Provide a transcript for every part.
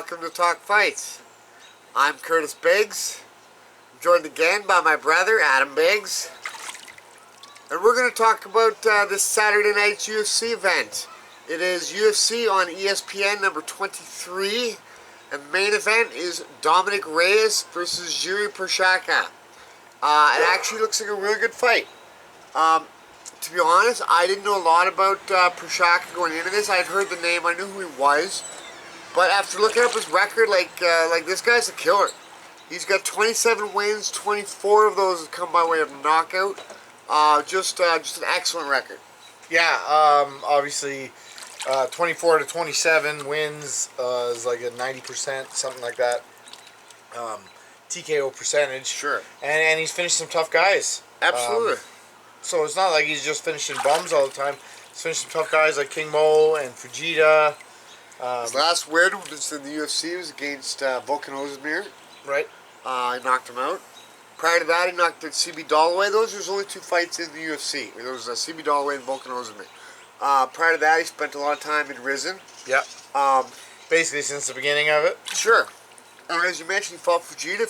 welcome to Talk Fights. I'm Curtis Biggs. I'm joined again by my brother, Adam Biggs. And we're going to talk about this Saturday night's UFC event. It is UFC on ESPN number 23. And the main event is Dominick Reyes versus Jiri Prochazka. It actually looks like a really good fight. To be honest, I didn't know a lot about Prochazka going into this. I had heard the name, I knew who he was. But after looking up his record, like this guy's a killer. He's got 27 wins, 24 of those have come by way of knockout. Just an excellent record. Yeah, obviously 24 to 27 wins is like a 90%, something like that. TKO percentage. Sure. And he's finished some tough guys. Absolutely. So it's not like he's just finishing bums all the time. He's finished some tough guys like King Mo and Fujita. His last win was in the UFC. Was against Volkan Ozdemir. Right. He knocked him out. Prior to that, he knocked out CB Dalloway. Those were his only two fights in the UFC. There was CB Dalloway and Volkan Ozdemir. Prior to that, he spent a lot of time in Risen. Yep. Basically since the beginning of it. Sure. And as you mentioned, he fought Fujita.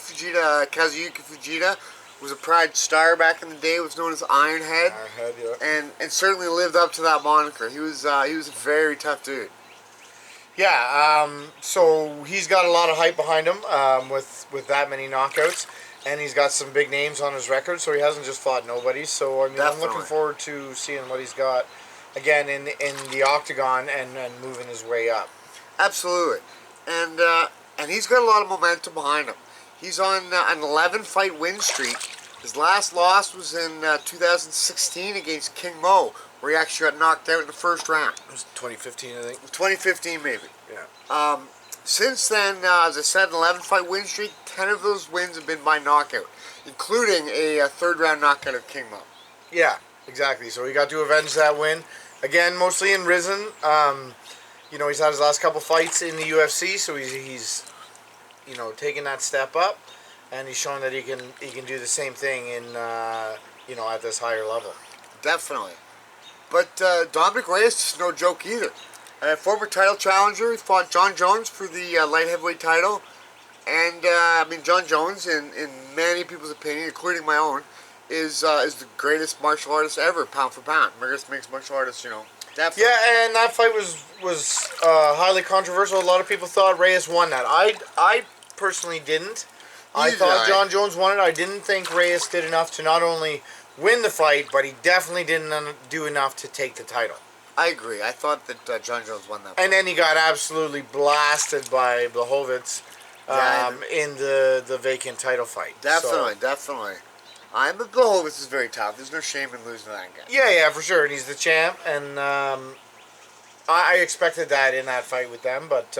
Kazuyuki Fujita was a Pride star back in the day. Was known as Ironhead. Ironhead, yeah. And certainly lived up to that moniker. He was a very tough dude. Yeah. So he's got a lot of hype behind him with that many knockouts. And he's got some big names on his record, so he hasn't just fought nobody. So, I mean, Definitely. I'm looking forward to seeing what he's got, again, in the octagon and moving his way up. Absolutely. And he's got a lot of momentum behind him. He's on an 11-fight win streak. His last loss was in 2016 against King Mo, where he actually got knocked out in the first round. It was 2015, I think. 2015, maybe. Yeah. Since then, as I said, an 11-fight win streak. 10 of those wins have been by knockout, including a third-round knockout of King Mo. Yeah, exactly. So he got to avenge that win. Again, mostly in Risen. He's had his last couple fights in the UFC, so he's taking that step up, and he's showing that he can do the same thing in at this higher level. Definitely. But Dominick Reyes is no joke either. Former title challenger, he fought John Jones for the light heavyweight title. And, John Jones, in many people's opinion, including my own, is the greatest martial artist ever, pound for pound. Greatest mixed martial artist, definitely. Yeah, and that fight was highly controversial. A lot of people thought Reyes won that. I personally didn't. I thought John Jones won it. I didn't think Reyes did enough to not only win the fight, but he definitely didn't do enough to take the title. I agree. I thought that John Jones won that fight. And then he got absolutely blasted by Blachowicz. In the vacant title fight. Definitely. But Blachowicz is very tough. There's no shame in losing to that guy. Yeah, for sure. And he's the champ. And I expected that in that fight with them. But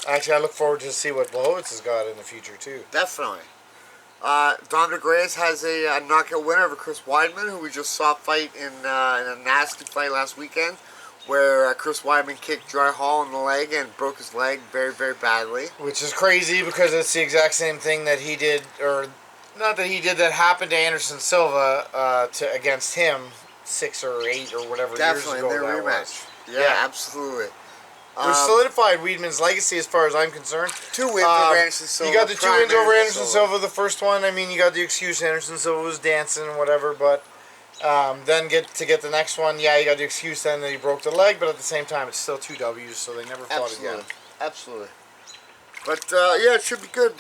actually, I look forward to see what Blachowicz has got in the future, too. Definitely. Dominick Reyes has a knockout winner over Chris Weidman, who we just saw fight in a nasty fight last weekend, where Chris Weidman kicked Dry Hall in the leg and broke his leg very, very badly. Which is crazy because it's the exact same thing that he did, or not that he did, that happened to Anderson Silva against him 6 or 8 or whatever years ago. Definitely, in their rematch. Was. Yeah, absolutely. Which solidified Weidman's legacy as far as I'm concerned. 2 wins over Anderson Silva. You got the 2 wins over Anderson Silva. The first one, you got the excuse Anderson Silva was dancing and whatever, but then get the next one, you got the excuse then that he broke the leg, but at the same time, it's still 2 W's, so they never fought again. Absolutely. But, it should be good.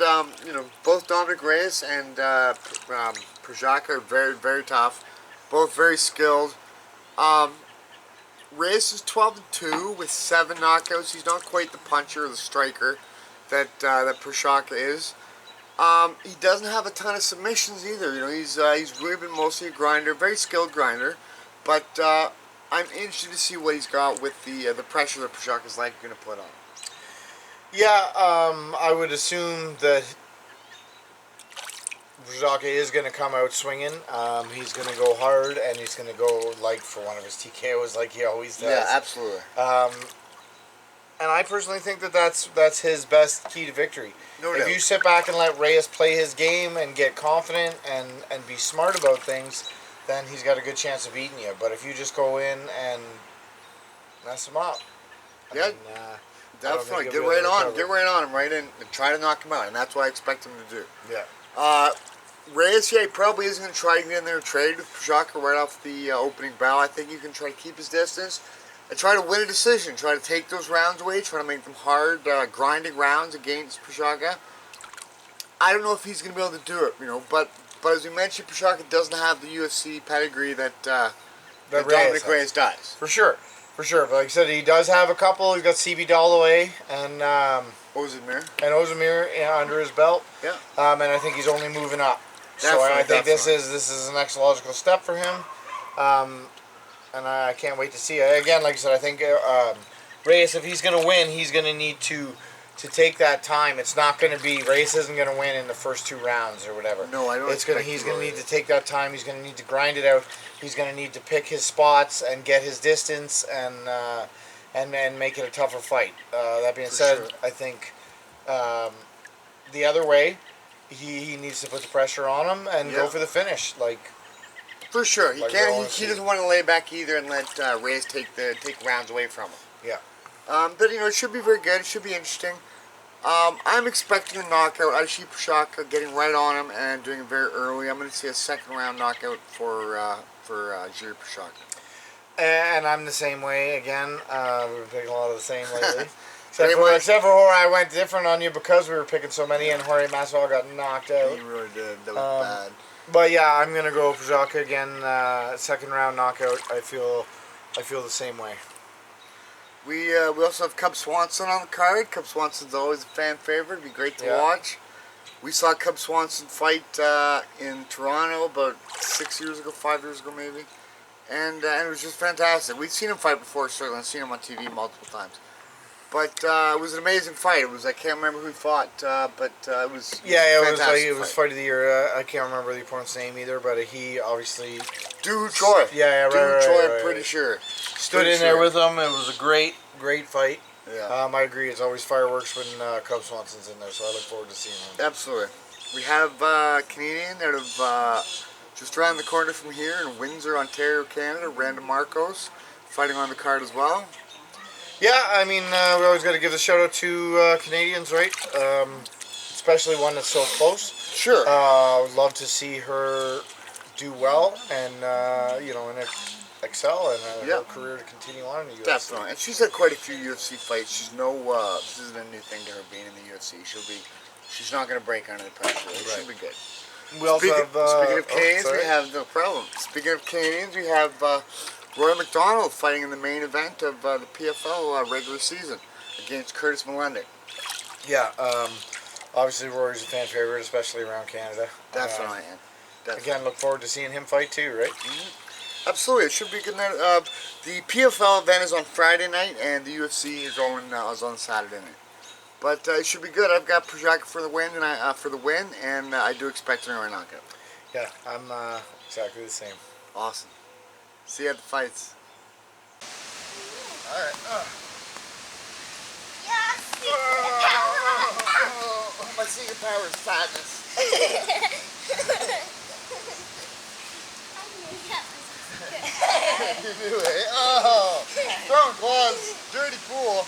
Both Dominick Reyes and Prochazka are very, very tough. Both very skilled. Reyes is 12-2 with 7 knockouts. He's not quite the puncher or the striker that Prochazka is. He doesn't have a ton of submissions either. He's really been mostly a grinder, very skilled grinder. But I'm interested to see what he's got with the pressure that Prochazka's going to put on. Yeah, I would assume that Prochazka is going to come out swinging. He's going to go hard, and he's going to go for one of his TKOs like he always does. Yeah, absolutely. And I personally think that that's his best key to victory. No doubt. If you sit back and let Reyes play his game and get confident and be smart about things, then he's got a good chance of beating you. But if you just go in and mess him up, Definitely. he'll Get be able right to on him. recover. Get right on him, right? And try to knock him out. And that's what I expect him to do. Yeah. Reyes, yeah, he probably isn't going to try to get in there and trade with Prochazka right off the opening bell. I think you can try to keep his distance and try to win a decision. Try to take those rounds away. Try to make them hard, grinding rounds against Prochazka. I don't know if he's going to be able to do it, but as we mentioned, Prochazka doesn't have the UFC pedigree that Dominick Reyes does. For sure. But like I said, he does have a couple. He's got CV Dalloway and Ozemir under his belt. Yeah. And I think he's only moving up. Definitely, so I think definitely. this is the next logical step for him. And I can't wait to see it. Again, like I said, I think Reyes, if he's going to win, he's going to need to take that time. It's not going to be Reyes isn't going to win in the first 2 rounds or whatever. No, I don't. He's going to need to take that time. He's going to need to grind it out. He's going to need to pick his spots and get his distance and make it a tougher fight. That being said, sure. I think the other way, he needs to put the pressure on him and go for the finish. For sure, he Like can't. He doesn't want to lay back either and let Reyes take rounds away from him. Yeah. But it should be very good. It should be interesting. I'm expecting a knockout. I see Prochazka getting right on him and doing it very early. I'm going to see a second round knockout for Jiri Prochazka. And I'm the same way again. We've been picking a lot of the same lately. Except for Jorge, I went different on you because we were picking so many, and Jorge Masvidal got knocked out. He really did. That was bad. But yeah, I'm gonna go Prochazka again. Second round knockout. I feel the same way. We also have Cub Swanson on the card. Cub Swanson's always a fan favorite. It'd be great to watch. We saw Cub Swanson fight in Toronto about 5 years ago maybe. And it was just fantastic. We'd seen him fight before, certainly. I've seen him on TV multiple times. But it was an amazing fight. I can't remember who he fought, but it was it was fight of the year. I can't remember the opponent's name either, but he obviously Doo Choi. Right. I'm pretty sure. Stood in there with him. It was a great fight. Yeah. I agree. It's always fireworks when Cub Swanson's in there, so I look forward to seeing him. Absolutely. We have Canadian out of just around the corner from here in Windsor, Ontario, Canada, Randa Marcos, fighting on the card as well. Yeah, I mean, we always got to give a shout out to Canadians, right? Especially one that's so close. Sure. I would love to see her do well and and excel and her career to continue on in the UFC. Definitely, and she's had quite a few UFC fights. She's this isn't a new thing to her being in the UFC. She's not going to break under the pressure. She'll be good. We also speaking of Canadians, we have no problem. Speaking of Canadians, we have Roy McDonald fighting in the main event of the PFL regular season against Curtis Melendez. Yeah, obviously Rory's a fan favorite, especially around Canada. Definitely. Again, look forward to seeing him fight too, right? Mm-hmm. Absolutely, it should be a good night. The PFL event is on Friday night, and the UFC is on Saturday night. But it should be good. I've got Prochazka for the win, and I do expect a knockout. Yeah, I'm exactly the same. Awesome. See you at the fights. All right. Yes. My secret power is sadness. You knew it. Oh, throwing claws, dirty pool.